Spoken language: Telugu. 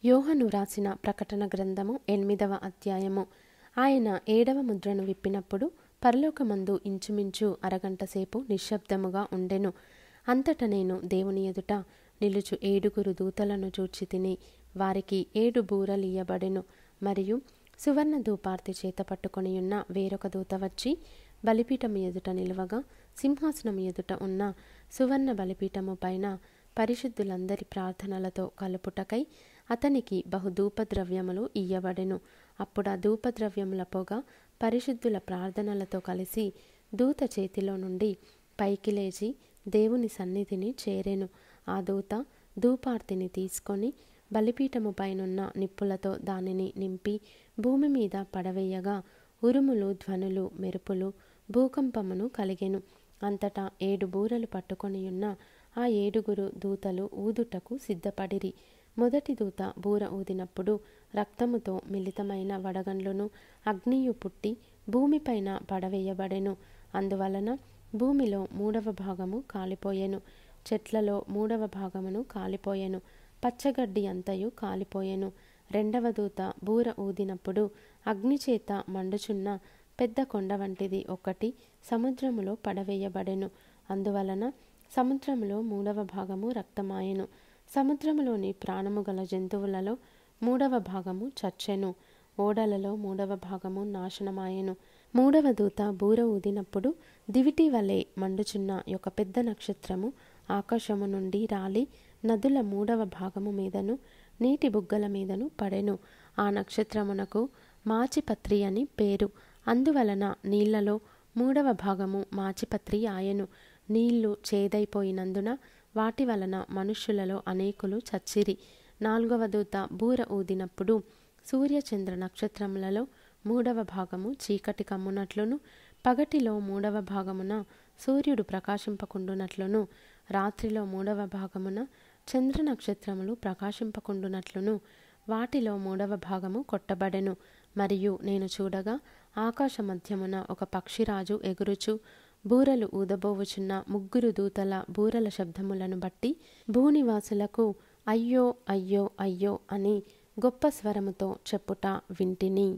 యోహాను వ్రాసిన ప్రకటన గ్రంథము 8వ అధ్యాయము. ఆయన 7వ ముద్రను విప్పినప్పుడు పరలోకమందు ఇంచుమించు అరగంట సేపు నిశ్శబ్దముగా ఉండెను. అంతట నేను దేవుని ఎదుట నిలుచు 7 దూతలను చూచి తిని, వారికి 7 బూరలియ్యబడెను. మరియు సువర్ణ ధూపార్తి చేత పట్టుకొనియున్న వేరొక దూత వచ్చి బలిపీఠము ఎదుట నిలువగా, సింహాసనము ఎదుట ఉన్న సువర్ణ బలిపీఠము పైన పరిశుద్ధులందరి ప్రార్థనలతో కలుపుటకై అతనికి బహుధూపద్రవ్యములు ఇయ్యబడెను. అప్పుడా ధూపద్రవ్యముల పొగ పరిశుద్ధుల ప్రార్థనలతో కలిసి దూత చేతిలో నుండి పైకి లేచి దేవుని సన్నిధిని చేరెను. ఆ దూత ధూపార్తిని తీసుకొని బలిపీఠము పైనున్న నిప్పులతో దానిని నింపి భూమి మీద పడవేయగా, ఉరుములు, ధ్వనులు, మెరుపులు, భూకంపమును కలిగెను. అంతటా 7 బూరలు పట్టుకొనియున్న ఆ 7 దూతలు ఊదుటకు సిద్ధపడిరి. మొదటి దూత బూర ఊదినప్పుడు రక్తముతో మిళితమైన వడగండ్లును అగ్నియు పుట్టి భూమిపైన పడవేయబడెను. అందువలన భూమిలో 3వ భాగము కాలిపోయెను, చెట్లలో 3వ భాగమును కాలిపోయెను, పచ్చగడ్డి అంతయు కాలిపోయెను. రెండవ దూత బూర ఊదినప్పుడు అగ్నిచేత మండుచున్న పెద్ద కొండ వంటిది ఒకటి సముద్రములో పడవేయబడెను. అందువలన సముద్రములో 3వ భాగము రక్తమాయెను. సముద్రములోని ప్రాణము గల జంతువులలో 3వ భాగము చచ్చెను. ఓడలలో 3వ భాగము నాశనమాయెను. 3వ దూత బూర ఊదినప్పుడు దివిటి వలె మండుచున్న ఒక పెద్ద నక్షత్రము ఆకాశము నుండి రాలి నదుల 3వ భాగము మీదను నీటి బుగ్గల మీదను పడెను. ఆ నక్షత్రమునకు మాచిపత్రి అని పేరు. అందువలన నీళ్లలో 3వ భాగము మాచిపత్రి ఆయెను. నీళ్లు చేదైపోయినందున వాటి వలన మనుష్యులలో అనేకులు చచ్చిరి. 4వ దూత బూర ఊదినప్పుడు సూర్య చంద్ర నక్షత్రములలో 3వ భాగము చీకటి కమ్మునట్లును, పగటిలో 3వ భాగమున సూర్యుడు ప్రకాశింపకుండునట్లును, రాత్రిలో 3వ భాగమున చంద్ర నక్షత్రములు ప్రకాశింపకుండునట్లును వాటిలో 3వ భాగము కొట్టబడెను. మరియు నేను చూడగా ఆకాశ మధ్యమున ఒక పక్షిరాజు ఎగురుచు బూరలు ఊదబోవుచున్న 3 దూతల బూరల శబ్దములను బట్టి భూనివాసులకు అయ్యో అయ్యో అయ్యో అని గొప్ప స్వరముతో చెప్పుట వింటిని.